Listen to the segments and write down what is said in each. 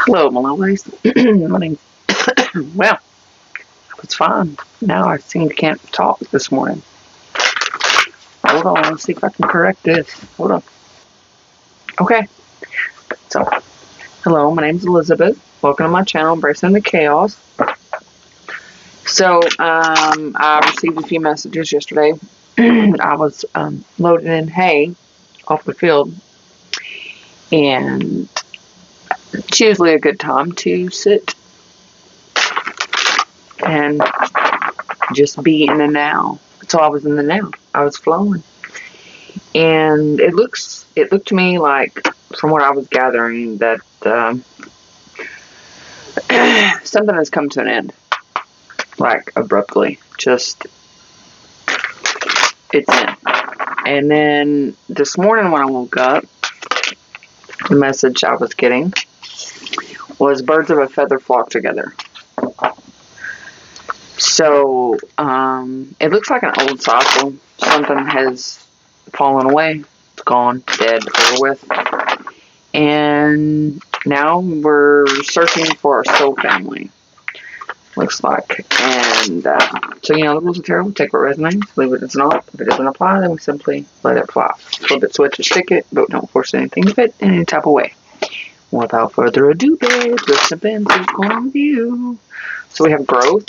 Hello, my lovelies. My name's well, it's fine. Now I seem to can't talk this morning. Hold on, let's see if I can correct this. Hold on. Okay. So, hello, my name's Elizabeth. Welcome to my channel, Embracing the Chaos. So, I received a few messages yesterday. I was loading in hay off the field, and it's usually a good time to sit and just be in the now. So I was in the now. I was flowing. And it looked to me like, from what I was gathering, that something has come to an end. Like, abruptly. Just, it's in. And then this morning when I woke up, the message I was getting was birds of a feather flock together. So, it looks like an old cycle. Something has fallen away. It's gone, dead, over with. And now we're searching for our soul family. Looks like. And so, the rules of tarot, we take what resonates, leave it as not. If it doesn't apply, then we simply let it fly. Flip it, switch it, stick it, but don't force anything to fit in any type of way. Without further ado, babes, let's jump into what's going on with you. So we have growth.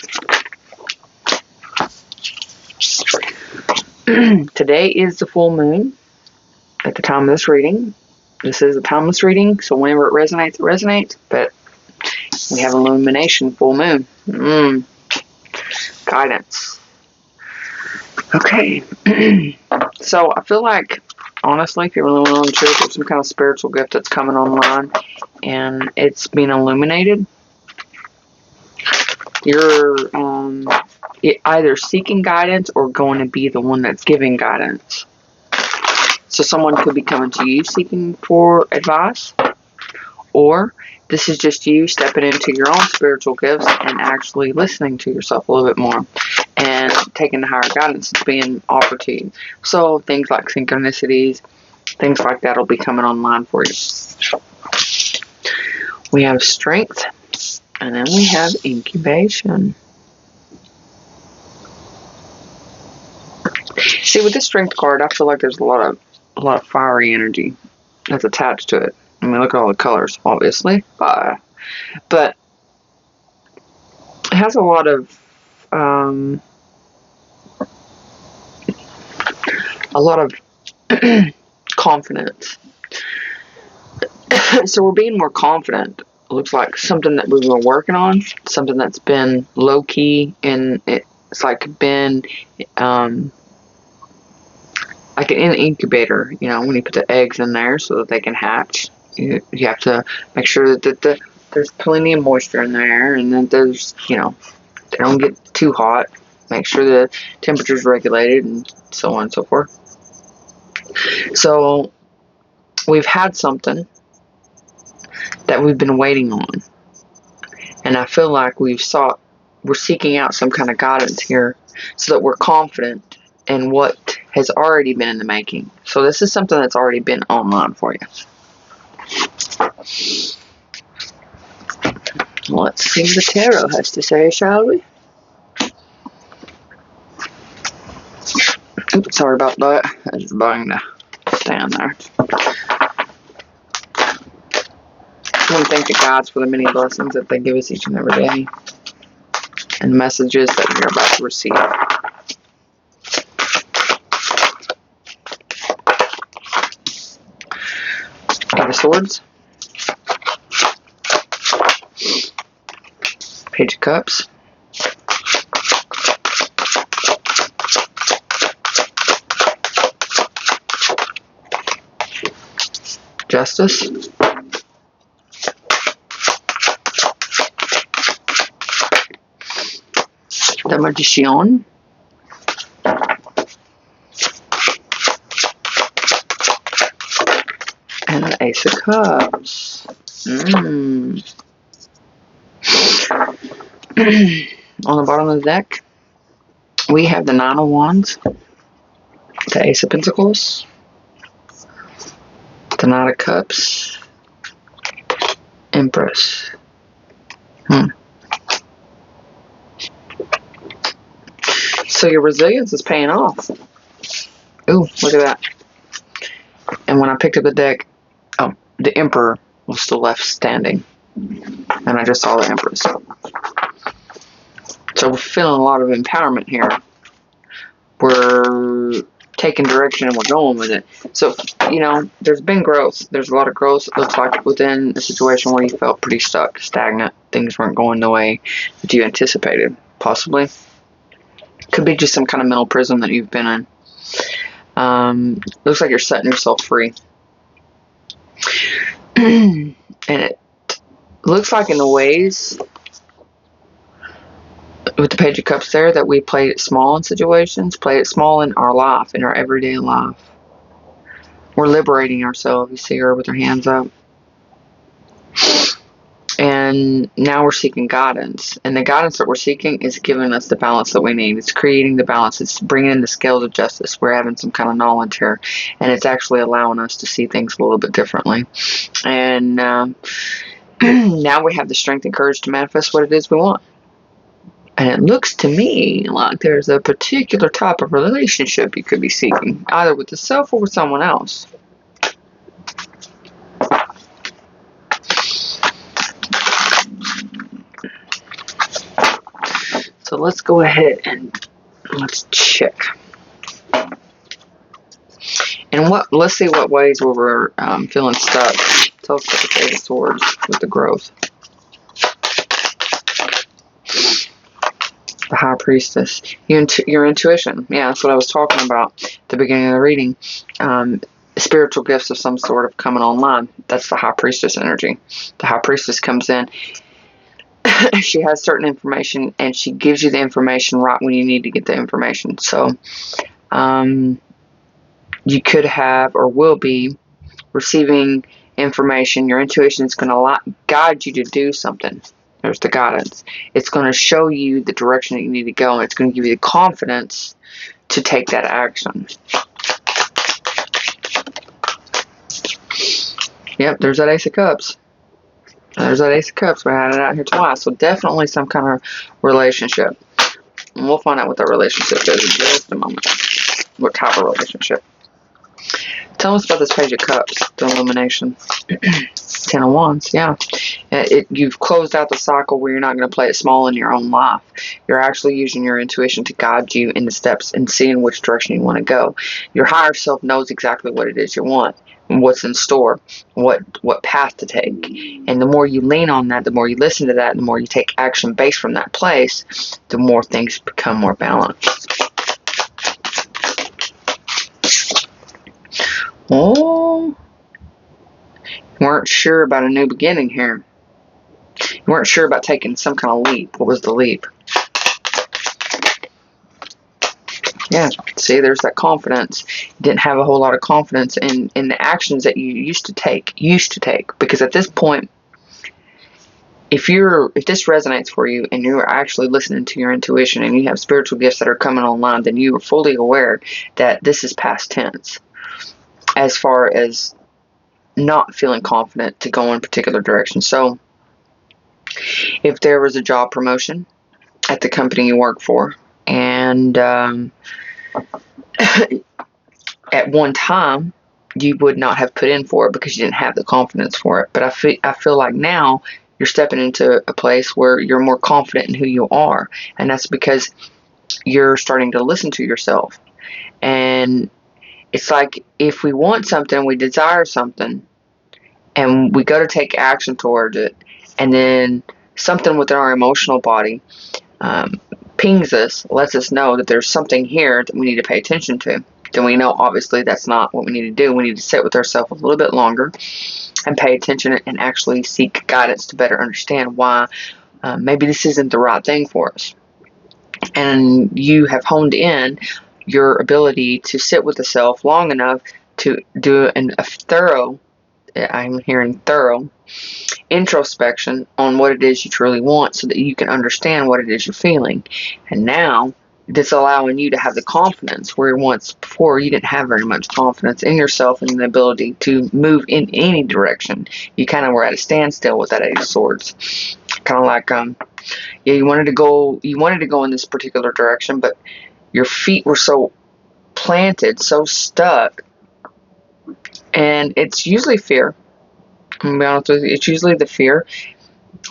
Today is the full moon at the time of this reading. This is a timeless reading, so whenever it resonates, it resonates. But we have illumination, full moon. Guidance. Okay. So I feel like, honestly, if you're really willing to, there's some kind of spiritual gift that's coming online, and it's being illuminated. You're either seeking guidance or going to be the one that's giving guidance. So someone could be coming to you seeking for advice, or this is just you stepping into your own spiritual gifts and actually listening to yourself a little bit more and taking the higher guidance that's being offered to you. So things like synchronicities, things like that will be coming online for you. We have strength, and then we have incubation. See, with this strength card, I feel like there's a lot of fiery energy that's attached to it. I mean, look at all the colors, obviously, but it has a lot of confidence. So we're being more confident. It looks like something that we've been working on, something that's been low key, and it's like been like in an incubator. When you put the eggs in there so that they can hatch. You have to make sure that there's plenty of moisture in there, and that there's, they don't get too hot. Make sure the temperature's regulated, and so on and so forth. So we've had something that we've been waiting on, and I feel like we're seeking out some kind of guidance here so that we're confident in what has already been in the making. So this is something that's already been online for you. Let's see what the tarot has to say, shall we? Oops, sorry about that. I was buying the stand there. I want to thank the gods for the many blessings that they give us each and every day, and messages that we are about to receive. Five of Swords. Page of Cups. Justice. The Magician. And the Ace of Cups. On the bottom of the deck, we have the Nine of Wands, the Ace of Pentacles, the Knight of Cups, Empress. So your resilience is paying off. Ooh, look at that. And when I picked up the deck, oh, the Emperor was still left standing. And I just saw the Empress. So we're feeling a lot of empowerment here. We're taking direction and we're going with it. So, there's been growth. There's a lot of growth, it looks like, within a situation where you felt pretty stuck, stagnant. Things weren't going the way that you anticipated, possibly. Could be just some kind of mental prison that you've been in. Looks like you're setting yourself free. And it looks like in the ways with the Page of Cups there that we played it small in situations, played it small in our life, in our everyday life. We're liberating ourselves. You see her with her hands up. And now we're seeking guidance. And the guidance that we're seeking is giving us the balance that we need. It's creating the balance. It's bringing in the scales of justice. We're having some kind of knowledge here. And it's actually allowing us to see things a little bit differently. And now we have the strength and courage to manifest what it is we want. And it looks to me like there's a particular type of relationship you could be seeking, either with yourself or with someone else. So let's go ahead and let's check. And let's see what ways where we're feeling stuck. Tell us what the Eight of Swords with the growth. The High Priestess. Your intuition. Yeah, that's what I was talking about at the beginning of the reading. Spiritual gifts of some sort of coming online. That's the High Priestess energy. The High Priestess comes in. She has certain information, and she gives you the information right when you need to get the information. So, you could have or will be receiving information. Your intuition is going to guide you to do something. There's the guidance. It's going to show you the direction that you need to go, and it's going to give you the confidence to take that action. Yep, there's that Ace of Cups. There's that Ace of Cups. We had it out here twice. So definitely some kind of relationship. And we'll find out what that relationship is in just a moment. What type of relationship. Tell us about this Page of Cups, the illumination. 10 of Wands, yeah. You've closed out the cycle where you're not going to play it small in your own life. You're actually using your intuition to guide you in the steps and seeing which direction you want to go. Your higher self knows exactly what it is you want, and what's in store, what path to take. And the more you lean on that, the more you listen to that, the more you take action based from that place, the more things become more balanced. Oh, you weren't sure about a new beginning here. You weren't sure about taking some kind of leap. What was the leap? Yeah, see, there's that confidence. You didn't have a whole lot of confidence in the actions that you used to take. Because at this point, if this resonates for you and you're actually listening to your intuition and you have spiritual gifts that are coming online, then you are fully aware that this is past tense. As far as not feeling confident to go in a particular direction. So, if there was a job promotion at the company you work for, and at one time you would not have put in for it because you didn't have the confidence for it. But I feel like now you're stepping into a place where you're more confident in who you are, and that's because you're starting to listen to yourself. And it's like if we want something, we desire something, and we go to take action towards it, and then something within our emotional body pings us, lets us know that there's something here that we need to pay attention to. Then we know, obviously, that's not what we need to do. We need to sit with ourselves a little bit longer and pay attention and actually seek guidance to better understand why maybe this isn't the right thing for us. And you have honed in your ability to sit with the self long enough to do a thorough, I'm hearing thorough, introspection on what it is you truly want so that you can understand what it is you're feeling. And now that's allowing you to have the confidence where once before you didn't have very much confidence in yourself and the ability to move in any direction. You kind of were at a standstill with that Eight of Swords. Kind of like, yeah, you wanted to go in this particular direction, but your feet were so planted, so stuck, and it's usually fear. I'm gonna be honest with you, it's usually the fear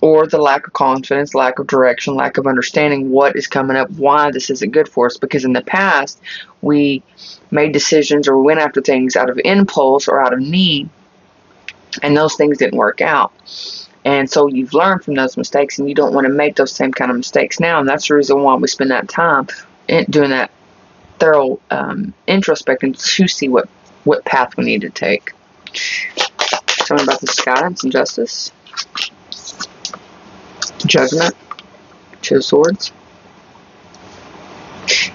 or the lack of confidence, lack of direction, lack of understanding what is coming up, why this isn't good for us. Because in the past, we made decisions or we went after things out of impulse or out of need, and those things didn't work out. And so you've learned from those mistakes, and you don't want to make those same kind of mistakes now. And that's the reason why we spend that time doing that thorough introspection to see what path we need to take. Tell me about this guidance and justice. Judgment. Two of Swords.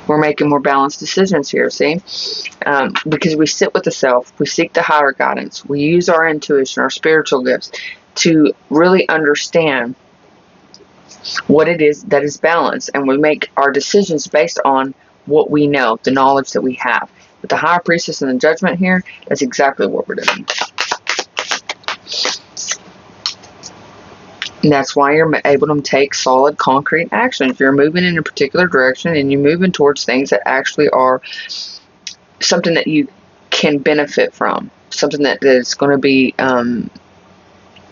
We're making more balanced decisions here, see? Because we sit with the self, we seek the higher guidance, we use our intuition, our spiritual gifts to really understand what it is that is balanced, and we make our decisions based on what we know, the knowledge that we have. With the High Priestess and the Judgment here, that's exactly what we're doing. And that's why you're able to take solid, concrete action. If you're moving in a particular direction and you're moving towards things that actually are something that you can benefit from, something that is going to be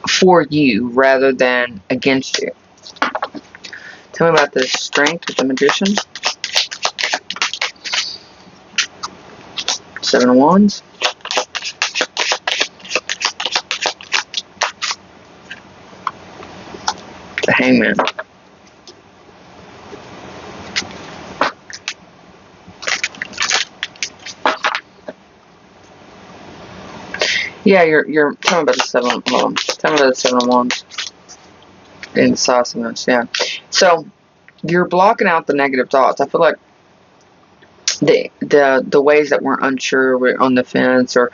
for you rather than against you. Tell me about the Strength with the Magician. Seven of Wands. The Hangman. Yeah, you're tell me about the Seven of Wands. Tell me about the Seven of Wands. Indecisiveness, yeah. So you're blocking out the negative thoughts. I feel like the ways that we're unsure, we're on the fence, or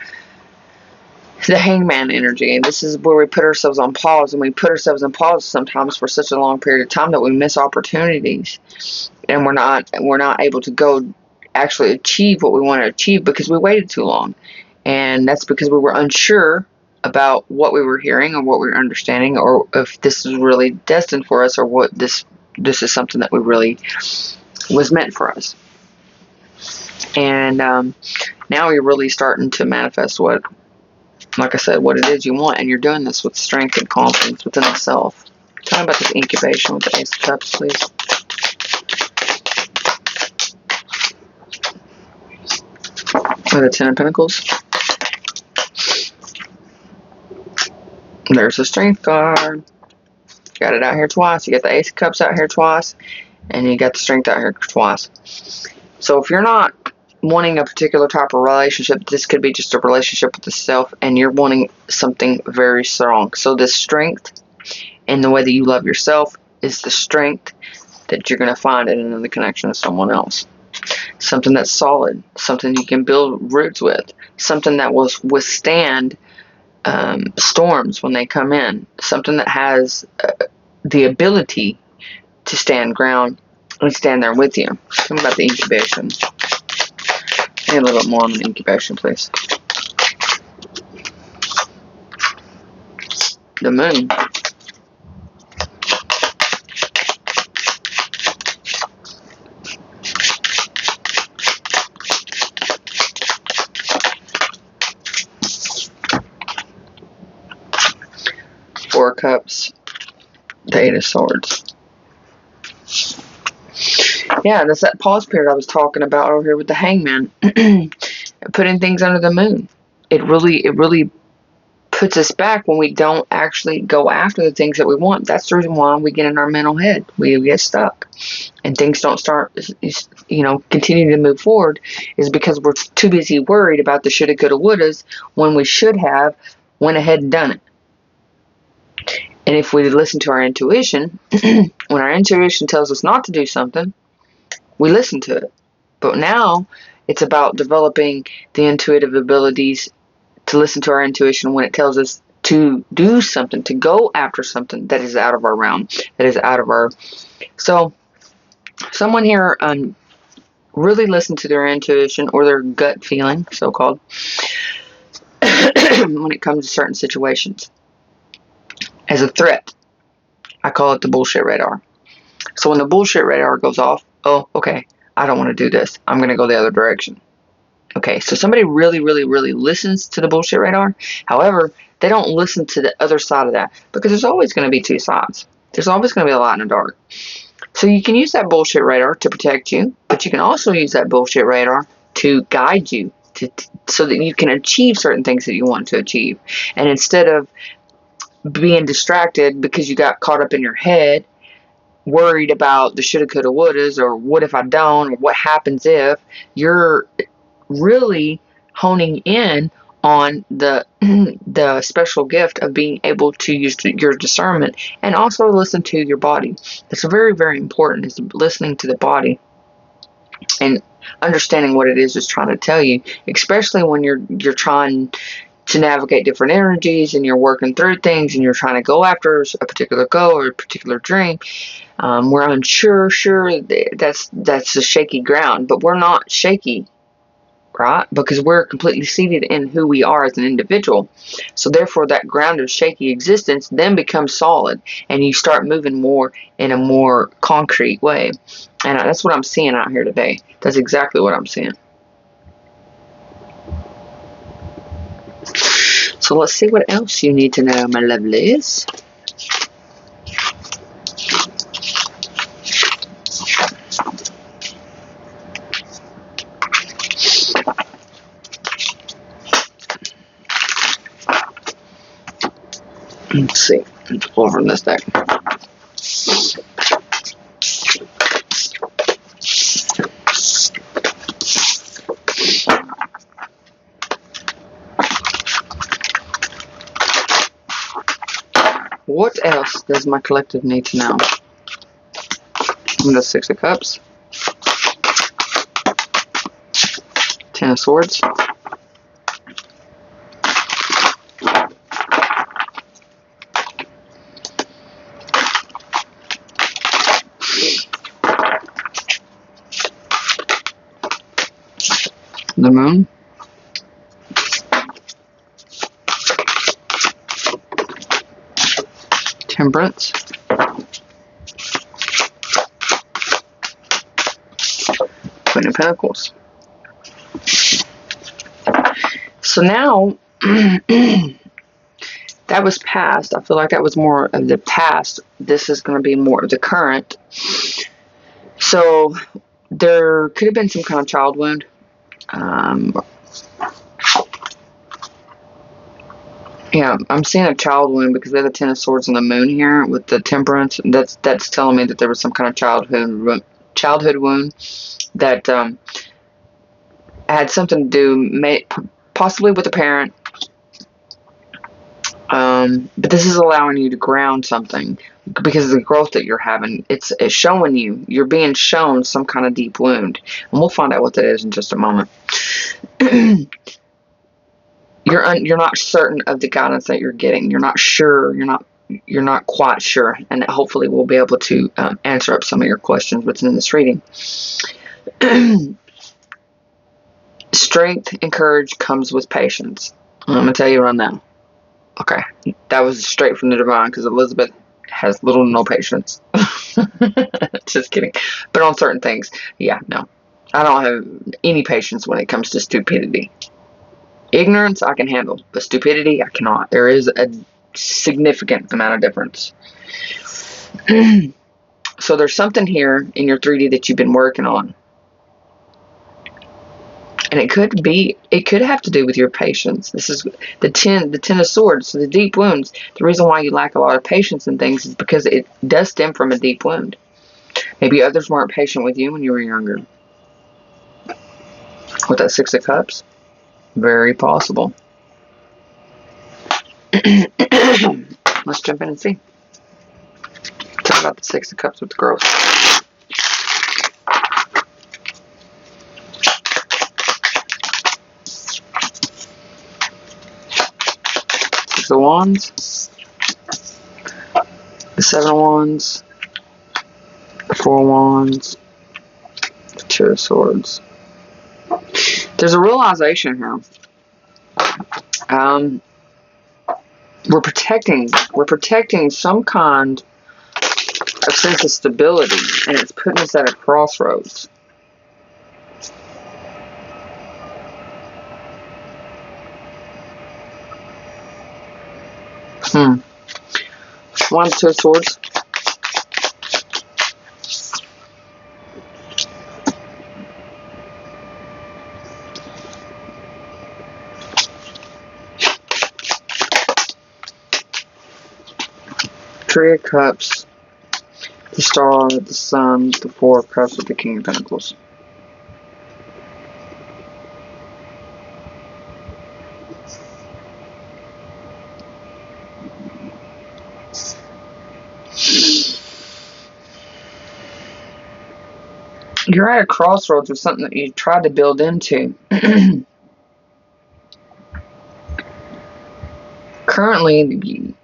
the Hangman energy, and this is where we put ourselves on pause, and we put ourselves on pause sometimes for such a long period of time that we miss opportunities, and we're not able to go actually achieve what we want to achieve because we waited too long. And that's because we were unsure about what we were hearing or what we were understanding, or if this is really destined for us, or what this is something that we really was meant for us. And now you're really starting to manifest what, like I said, what it is you want, and you're doing this with strength and confidence within the self. Tell me about this incubation with the Ace of Cups, please. Or the Ten of Pentacles. There's the Strength card. Got it out here twice. You got the Ace of Cups out here twice, and you got the Strength out here twice. So if you're not wanting a particular type of relationship, this could be just a relationship with the self, and you're wanting something very strong. So this strength and the way that you love yourself is the strength that you're going to find in another connection with someone else. Something that's solid, something you can build roots with, something that will withstand storms when they come in, something that has the ability to stand ground and stand there with you. Tell me about the incubation. I need a little bit more on the incubation, please. The Moon. Four of Cups. The Eight of Swords. Yeah, that's that pause period I was talking about over here with the Hangman. Putting things under the moon. It really puts us back when we don't actually go after the things that we want. That's the reason why we get in our mental head. We get stuck. And things don't start, continue to move forward, is because we're too busy worried about the shoulda, coulda, wouldas when we should have went ahead and done it. And if we listen to our intuition, when our intuition tells us not to do something, we listen to it. But now it's about developing the intuitive abilities to listen to our intuition when it tells us to do something, to go after something that is out of our realm, that is out of our... So, someone here really listen to their intuition or their gut feeling, so-called, when it comes to certain situations. As a threat, I call it the bullshit radar. So when the bullshit radar goes off, oh, okay, I don't want to do this. I'm going to go the other direction. Okay, so somebody really, really, really listens to the bullshit radar. However, they don't listen to the other side of that, because there's always going to be two sides. There's always going to be a light and a dark. So you can use that bullshit radar to protect you, but you can also use that bullshit radar to guide you so that you can achieve certain things that you want to achieve. And instead of being distracted because you got caught up in your head, worried about the shoulda, coulda, wouldas, or what if I don't, or what happens if, you're really honing in on the the special gift of being able to use your discernment and also listen to your body. That's very, very important, is listening to the body and understanding what it is it's trying to tell you, especially when you're trying to navigate different energies and you're working through things and you're trying to go after a particular goal or a particular dream. We're unsure, that's a shaky ground, but we're not shaky, right? Because we're completely seated in who we are as an individual. So therefore, that ground of shaky existence then becomes solid, and you start moving more in a more concrete way. And that's what I'm seeing out here today. That's exactly what I'm seeing. So let's see what else you need to know, my lovelies. Let's see. Let's pull over this deck. What else does my collective need to know? The Six of Cups, Ten of Swords, the Moon, Temperance, Queen of Pentacles. So now, that was past. I feel like that was more of the past. This is going to be more of the current. So there could have been some kind of child wound. Yeah, I'm seeing a child wound because we have the Ten of Swords and the Moon here with the Temperance. That's telling me that there was some kind of childhood wound that had something to do, possibly with a parent. But this is allowing you to ground something because of the growth that you're having. It's showing you're being shown some kind of deep wound, and we'll find out what that is in just a moment. You're not certain of the guidance that you're getting. You're not sure. You're not quite sure, and hopefully we'll be able to answer up some of your questions within this reading. Strength and courage comes with patience. I'm gonna tell you right now. Okay, that was straight from the divine, because Elizabeth has little to no patience. Just kidding. But on certain things, yeah, no. I don't have any patience when it comes to stupidity. Ignorance I can handle, but stupidity I cannot. There is a significant amount of difference. So there's something here in your 3D that you've been working on. And it could have to do with your patience. This is the ten of Swords, so the deep wounds. The reason why you lack a lot of patience in things is because it does stem from a deep wound. Maybe others weren't patient with you when you were younger. With that Six of Cups, very possible. Let's jump in and see. Talk about the Six of Cups with the girls. Six of Wands, the Seven of Wands, the Four of Wands, the Two of Swords. There's a realization here. We're protecting some kind of sense of stability, and it's putting us at a crossroads. One, Two of Swords. Three of Cups. The Star, the Sun, the Four of Cups with the King of Pentacles. You're at a crossroads with something that you tried to build into. Currently,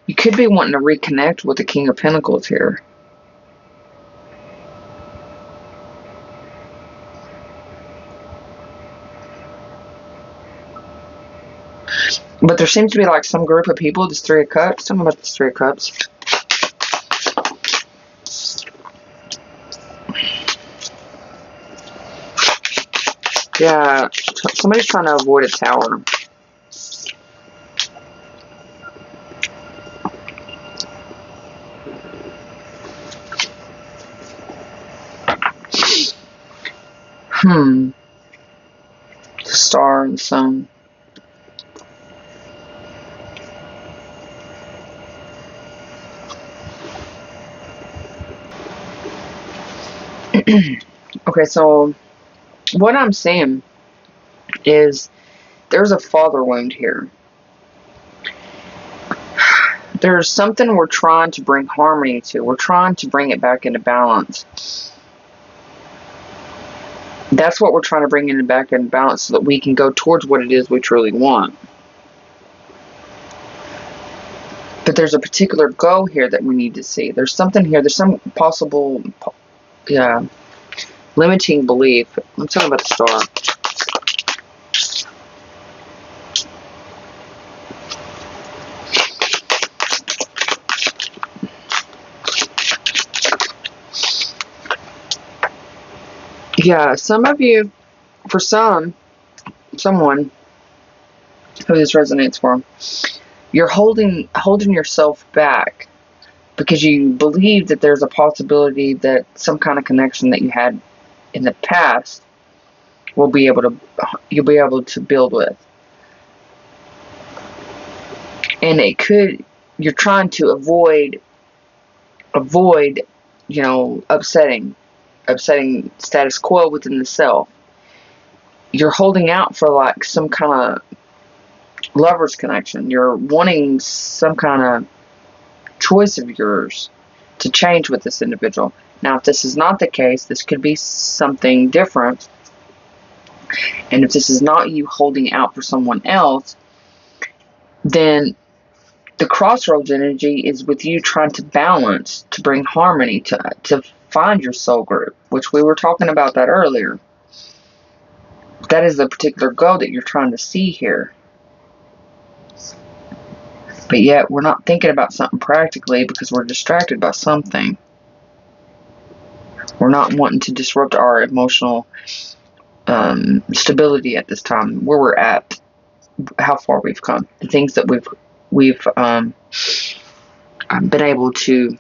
you could be wanting to reconnect with the King of Pentacles here. But there seems to be like some group of people, this Three of Cups. Tell me about this Three of Cups. Yeah, somebody's trying to avoid a tower. The Star and the Sun. Okay, so what I'm saying is there's a father wound here. There's something we're trying to bring harmony to. We're trying to bring it back into balance. That's what we're trying to bring back into balance so that we can go towards what it is we truly want. But there's a particular goal here that we need to see. There's something here. There's some possible, limiting belief. I'm talking about the Star. Yeah, some of you, for someone who this resonates for, you're holding yourself back because you believe that there's a possibility that some kind of connection that you had in the past you'll be able to build with. And you're trying to avoid, upsetting status quo within the self. You're holding out for like some kind of lover's connection. You're wanting some kind of choice of yours to change with this individual. Now, if this is not the case, this could be something different. And if this is not you holding out for someone else, then the crossroads energy is with you trying to balance, to bring harmony, to find your soul group, which we were talking about that earlier. That is the particular goal that you're trying to see here. But yet, we're not thinking about something practically because we're distracted by something. We're not wanting to disrupt our emotional stability at this time, where we're at, how far we've come, the things that we've been able to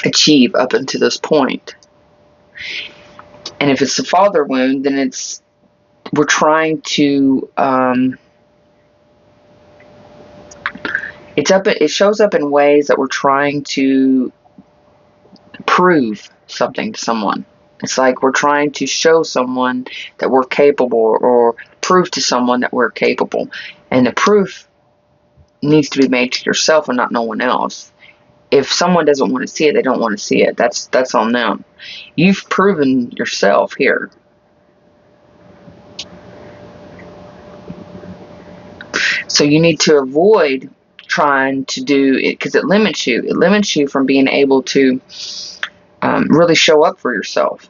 achieve up until this point. And if it's the father wound, then we're trying to it shows up in ways that we're trying to prove something to someone. It's like we're trying to show someone that we're capable, or prove to someone that we're capable. And the proof needs to be made to yourself and not no one else. If someone doesn't want to see it, they don't want to see it. That's on them. You've proven yourself here. So you need to avoid trying to do it because it limits you. It limits you from being able to really show up for yourself.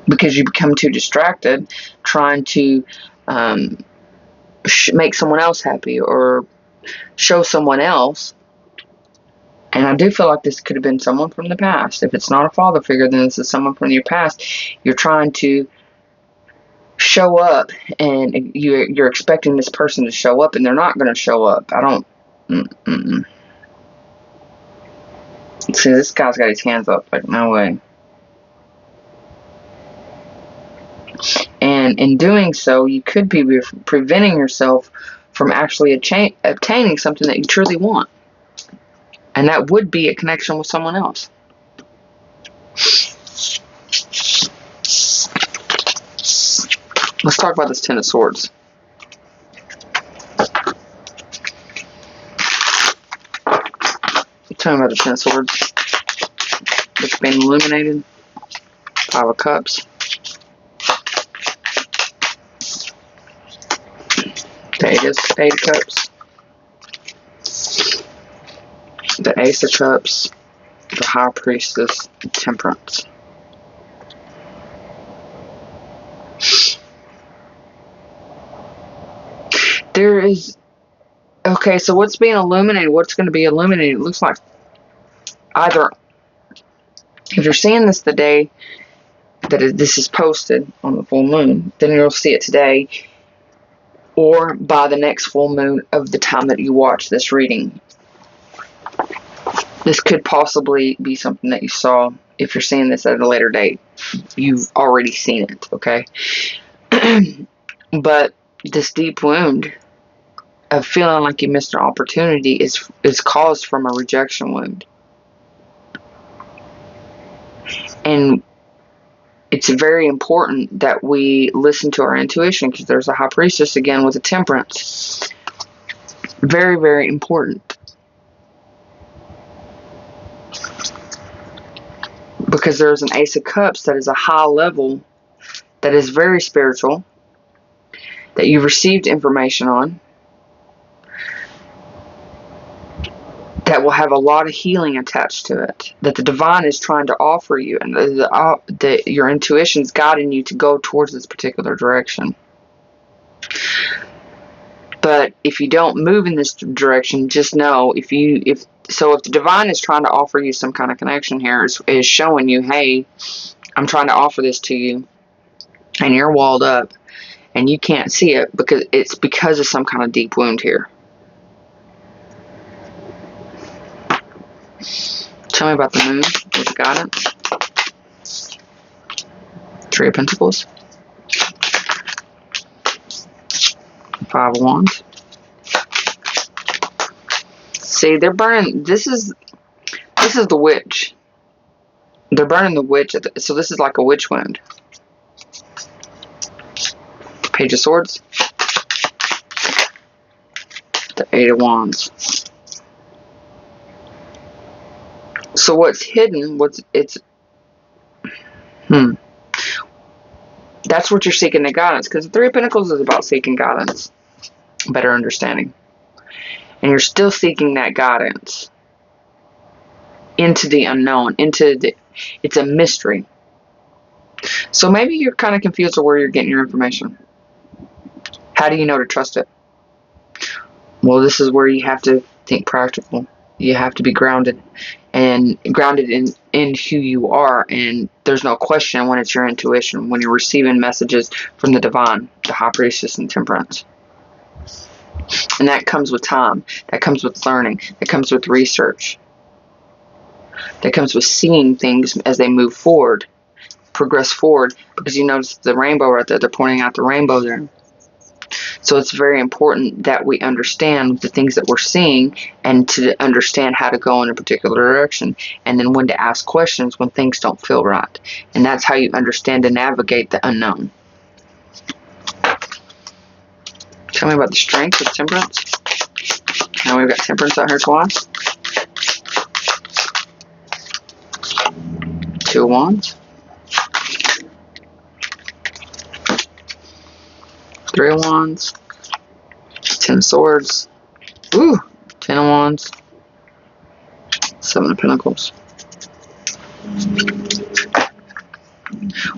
because you become too distracted trying to make someone else happy or show someone else. And I do feel like this could have been someone from the past. If it's not a father figure, then this is someone from your past. You're trying to show up, and you're expecting this person to show up, and they're not going to show up. I don't. See, this guy's got his hands up. Like, no way. And in doing so, you could be preventing yourself from actually obtaining something that you truly want. And that would be a connection with someone else. Let's talk about this Ten of Swords. Tell me about the Ten of Swords. It's been illuminated. Five of Cups. The Eight of Cups. The Ace of Cups. The High Priestess. And Temperance. There is... Okay, so what's being illuminated? What's going to be illuminated? It looks like either... If you're seeing this the day that this is posted on the full moon, then you'll see it today, or by the next full moon of the time that you watch this reading. This could possibly be something that you saw. If you're seeing this at a later date, you've already seen it, okay? But this deep wound of feeling like you missed an opportunity is caused from a rejection wound. And it's very important that we listen to our intuition, because there's a High Priestess again with a Temperance. Very, very important. Because there's an Ace of Cups that is a high level, that is very spiritual, that you've received information on, that will have a lot of healing attached to it, that the divine is trying to offer you, and your intuition is guiding you to go towards this particular direction. But if you don't move in this direction, just know, if the divine is trying to offer you some kind of connection here, is showing you, hey, I'm trying to offer this to you, and you're walled up, and you can't see it because of some kind of deep wound here. Tell me about the moon with the guidance. Three of Pentacles. Five of Wands. See, they're burning. This is the witch. They're burning the witch. So this is like a witch wound. Page of Swords. The Eight of Wands. So what's hidden? That's what you're seeking, the guidance. Because the Three of Pentacles is about seeking guidance, better understanding, and you're still seeking that guidance into the unknown, it's a mystery. So maybe you're kind of confused of where you're getting your information. How do you know to trust it? Well, this is where you have to think practical. You have to be grounded in who you are, and there's no question when it's your intuition, when you're receiving messages from the divine, the High Priestess, and Temperance. And that comes with time, that comes with learning, that comes with research, that comes with seeing things as they move forward, progress forward, because you notice the rainbow right there, they're pointing out the rainbow there. So it's very important that we understand the things that we're seeing, and to understand how to go in a particular direction, and then when to ask questions when things don't feel right. And that's how you understand to navigate the unknown. Tell me about the Strength of Temperance. Now we've got Temperance out here twice. Two of Wands. Three of Wands. Ten of Swords. Ooh, Ten of Wands. Seven of Pentacles.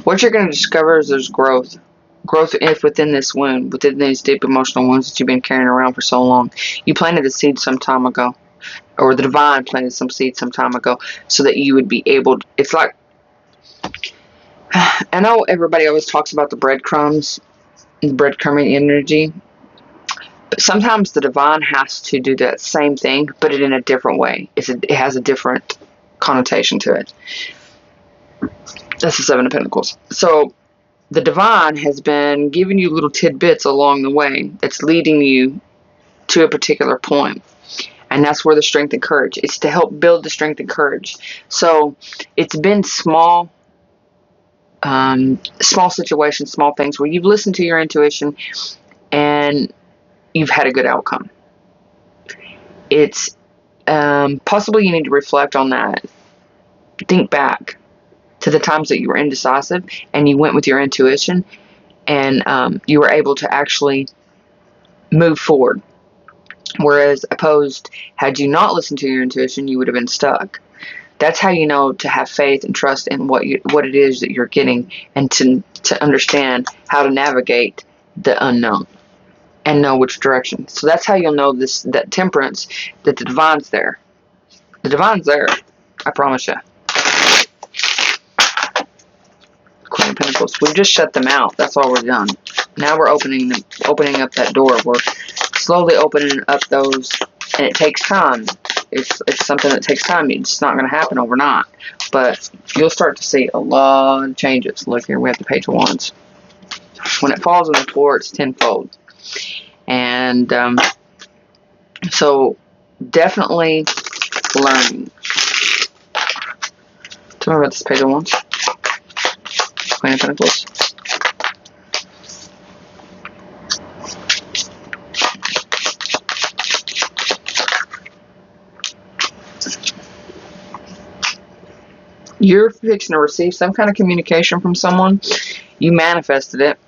What you're going to discover is there's growth. Growth if within this wound, within these deep emotional wounds that you've been carrying around for so long. You planted a seed some time ago, or the divine planted some seed some time ago, so that you would be able to, it's like, I know everybody always talks about the breadcrumbs, the breadcrumbing energy, but sometimes the divine has to do that same thing, but it in a different way. It has a different connotation to it. That's the Seven of Pentacles. So the divine has been giving you little tidbits along the way that's leading you to a particular point. And that's where the strength and courage. It's to help build the strength and courage. So it's been small situations, small things where you've listened to your intuition and you've had a good outcome. It's possibly you need to reflect on that. Think back to the times that you were indecisive and you went with your intuition and you were able to actually move forward. Whereas opposed, had you not listened to your intuition, you would have been stuck. That's how you know to have faith and trust in what it is that you're getting, and to understand how to navigate the unknown and know which direction. So that's how you'll know that temperance, that the divine's there. The divine's there. I promise you. Queen of Pentacles. We've just shut them out. That's all we're done. Now we're opening up that door. We're slowly opening up those, and it takes time. It's something that takes time. It's not going to happen overnight, but you'll start to see a lot of changes. Look here, we have the Page of Wands. When it falls on the floor, it's tenfold, and so definitely learning. Tell me about this Page of Wands. Queen of Pentacles. You're fixing to receive some kind of communication from someone. You manifested it,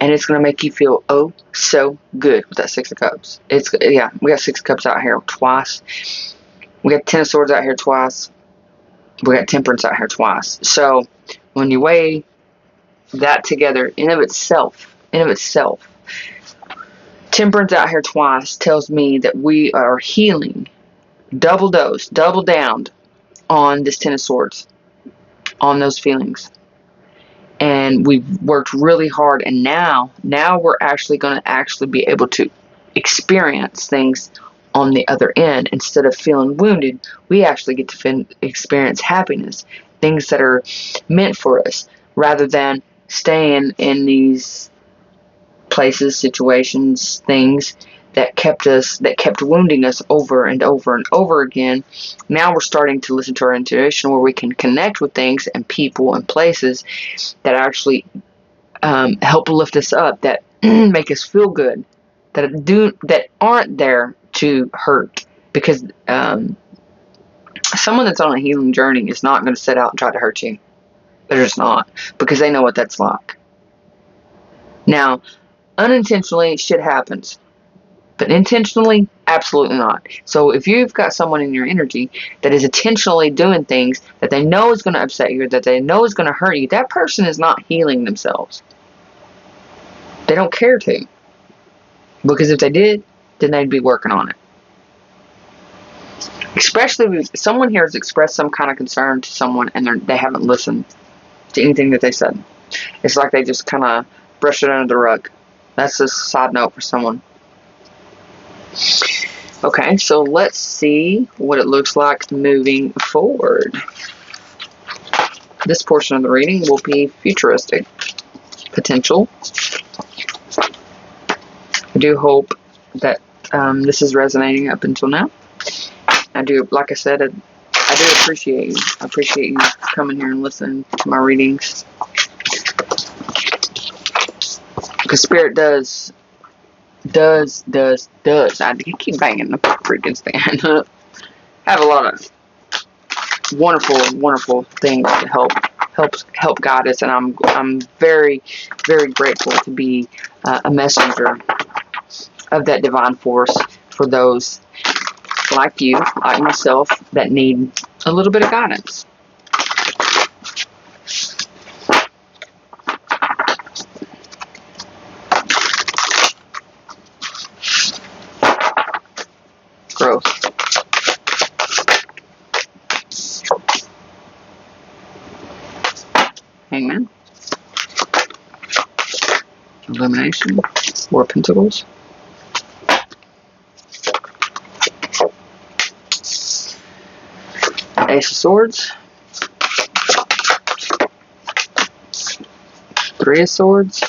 and it's going to make you feel oh so good with that Six of Cups. Yeah, we got Six of Cups out here twice. We got Ten of Swords out here twice. We got Temperance out here twice. So when you weigh that together, in of itself, Temperance out here twice tells me that we are healing, double dose, double downed on this Ten of Swords, on those feelings. And we've worked really hard, and now we're actually going to be able to experience things on the other end. Instead of feeling wounded, we actually get to experience happiness, things that are meant for us, rather than staying in these places, situations, things that kept wounding us over and over and over again. Now we're starting to listen to our intuition, where we can connect with things and people and places that actually help lift us up, that make us feel good, that aren't there to hurt. Because someone that's on a healing journey is not going to set out and try to hurt you. They're just not, because they know what that's like. Now, unintentionally, shit happens. But intentionally, absolutely not. So if you've got someone in your energy that is intentionally doing things that they know is going to upset you, or that they know is going to hurt you, that person is not healing themselves. They don't care to. Because if they did, then they'd be working on it. Especially if someone here has expressed some kind of concern to someone and they haven't listened to anything that they said. It's like they just kind of brush it under the rug. That's a side note for someone. Okay, so let's see what it looks like moving forward. This portion of the reading will be futuristic potential. I do hope that this is resonating up until now. I do, like I said, I do appreciate you. I appreciate you coming here and listening to my readings. Because Spirit does. I keep banging the freaking stand up. I have a lot of wonderful things to help guide us, and I'm very, very grateful to be a messenger of that divine force for those like you, like myself, that need a little bit of guidance. Illumination. Four of Pentacles. Ace of Swords. Three of Swords.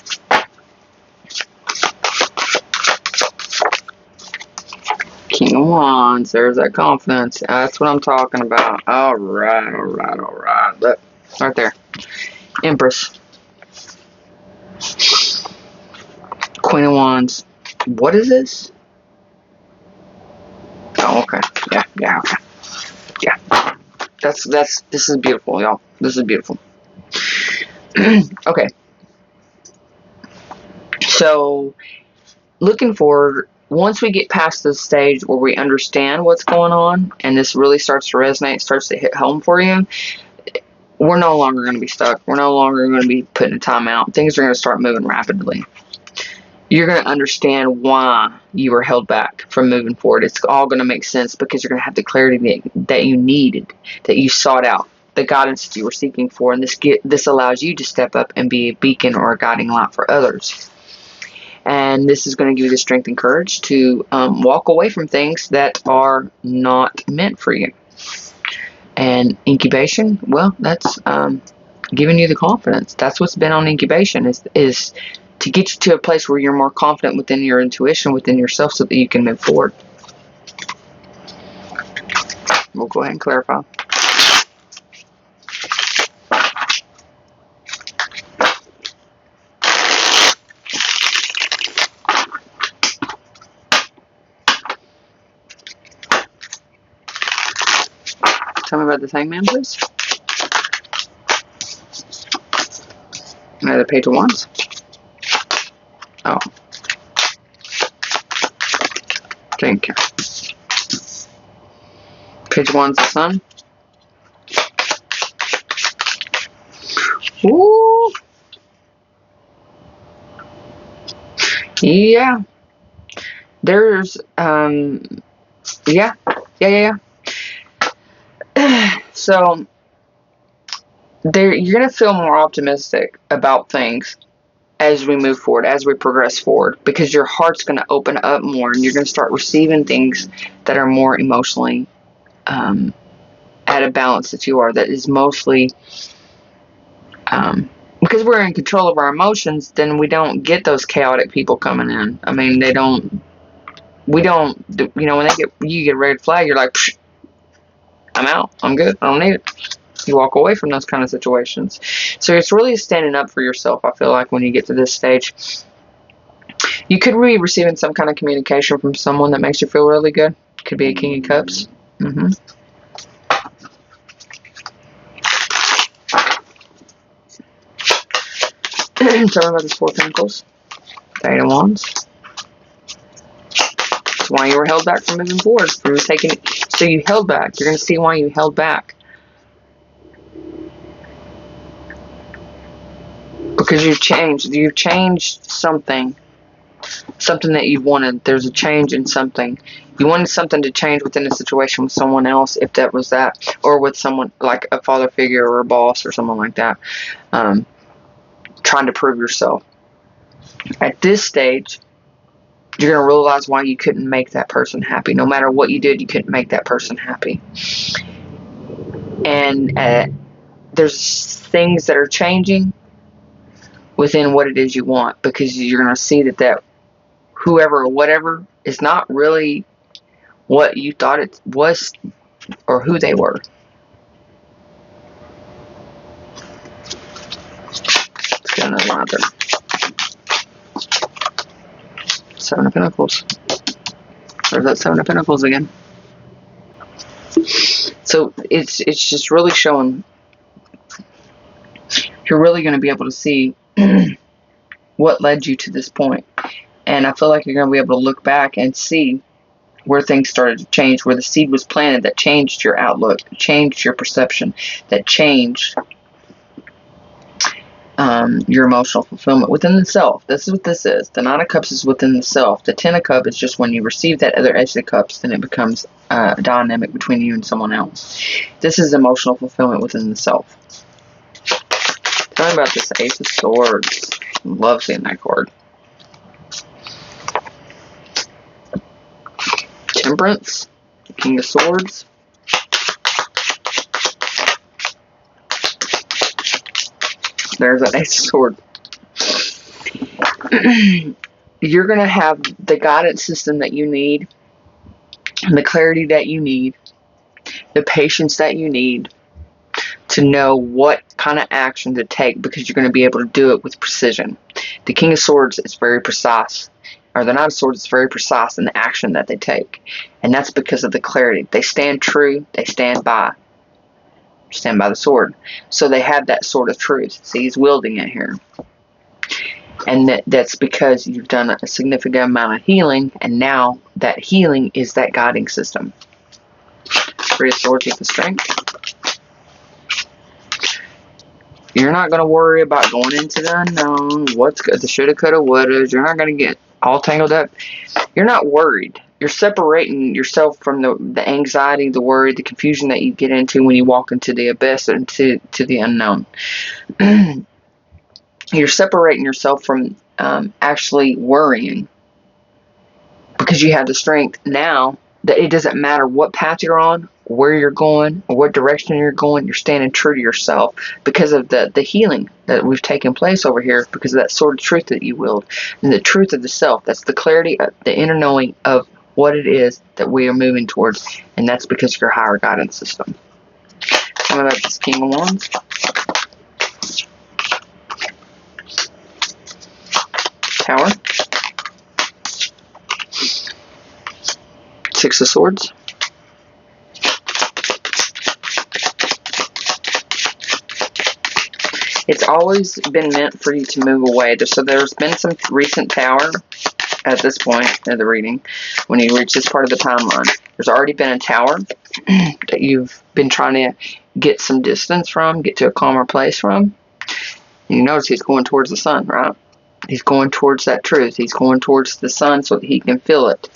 King of Wands. There's that confidence. That's what I'm talking about. Alright, alright, alright. Look, right there. Empress. Queen of Wands. What is this? Oh, okay. Yeah, okay. Yeah. This is beautiful, y'all. This is beautiful. Okay. So, looking forward, once we get past the stage where we understand what's going on, and this really starts to resonate, starts to hit home for you, we're no longer going to be stuck. We're no longer going to be put in a timeout. Things are going to start moving rapidly. You're going to understand why you were held back from moving forward. It's all going to make sense because you're going to have the clarity that you needed, that you sought out, the guidance that you were seeking for, and this allows you to step up and be a beacon or a guiding light for others. And this is going to give you the strength and courage to walk away from things that are not meant for you. And incubation, well, that's giving you the confidence. That's what's been on incubation, is to get you to a place where you're more confident within your intuition, within yourself, so that you can move forward. We'll go ahead and clarify. Tell me about the Hangman, please. Another Page of Wands. Oh. Thank you. Page of Wands, the Sun. Ooh. Yeah. There's, yeah. So, you're going to feel more optimistic about things as we move forward, as we progress forward, because your heart's going to open up more, and you're going to start receiving things that are more emotionally at a balance that you are, that is mostly, because we're in control of our emotions, then we don't get those chaotic people coming in. I mean, we don't, you know, when you get a red flag, you're like, psh, I'm out, I'm good, I don't need it. You walk away from those kind of situations. So it's really standing up for yourself, I feel like, when you get to this stage. You could be receiving some kind of communication from someone that makes you feel really good. Could be a King of Cups. Tell me about this Four of Pentacles. Eight of Wands. That's why you were held back from moving forward, from taking it. So you held back. You're going to see why you held back. Because you've changed something that you wanted. There's a change in something. You wanted something to change within a situation with someone else, if that was that, or with someone like a father figure or a boss or someone like that, trying to prove yourself. At this stage, you're going to realize why you couldn't make that person happy. No matter what you did, you couldn't make that person happy. And there's things that are changing within what it is you want, because you're going to see that whoever or whatever is not really what you thought it was or who they were. Let's get another one out there. Seven of Pentacles. There's that Seven of Pentacles again. So it's just really showing you're really going to be able to see what led you to this point. And I feel like you're going to be able to look back and see where things started to change, where the seed was planted that changed your outlook, changed your perception, that changed your emotional fulfillment within the self. This is what this is. The Nine of Cups is within the self. The Ten of Cups is just when you receive that other Ace of Cups, then it becomes a dynamic between you and someone else. This is emotional fulfillment within the self. Tell me about this Ace of Swords. Love seeing that card. Temperance, the King of Swords. There's an Ace of Swords. You're going to have the guidance system that you need, the clarity that you need, the patience that you need to know what kind of action to take, because you're going to be able to do it with precision. The King of Swords is very precise, or the Knight of Swords is very precise in the action that they take, and that's because of the clarity. They stand true, they stand by the sword. So they have that sword of truth. See, he's wielding it here. And that's because you've done a significant amount of healing, and now that healing is that guiding system. Three of Swords with the Strength. You're not going to worry about going into the unknown, what's good, the shoulda, coulda, woulda. You're not going to get all tangled up. You're not worried. You're separating yourself from the anxiety, the worry, the confusion that you get into when you walk into the abyss and to the unknown. You're separating yourself from actually worrying, because you have the strength now that it doesn't matter what path you're on, where you're going, or what direction you're going. You're standing true to yourself because of the healing that we've taken place over here, because of that sword of truth that you wield, and the truth of the self. That's the clarity, the inner knowing of what it is that we are moving towards, and that's because of your higher guidance system. Tell me about this King of Wands. Tower. Six of Swords. It's always been meant for you to move away. So there's been some recent Tower at this point of the reading. When you reach this part of the timeline, there's already been a Tower that you've been trying to get some distance from, get to a calmer place from. And you notice he's going towards the sun, right? He's going towards that truth. He's going towards the sun so that he can feel it.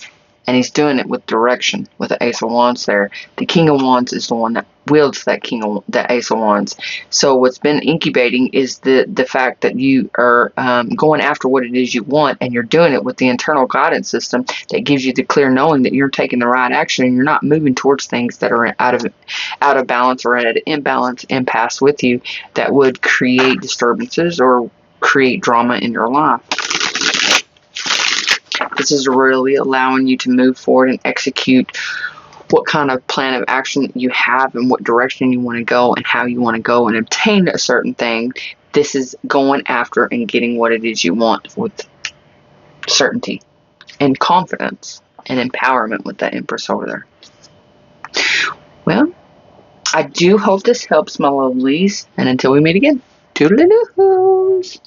And he's doing it with direction, with the Ace of Wands there. The King of Wands is the one that wields that Ace of Wands. So what's been incubating is the fact that you are going after what it is you want, and you're doing it with the internal guidance system that gives you the clear knowing that you're taking the right action, and you're not moving towards things that are out of balance or at an impasse with you that would create disturbances or create drama in your life. This is really allowing you to move forward and execute what kind of plan of action you have and what direction you want to go and how you want to go and obtain a certain thing. This is going after and getting what it is you want with certainty and confidence and empowerment with that Empress over there. Well, I do hope this helps, my lovelies. And until we meet again, toodaloo.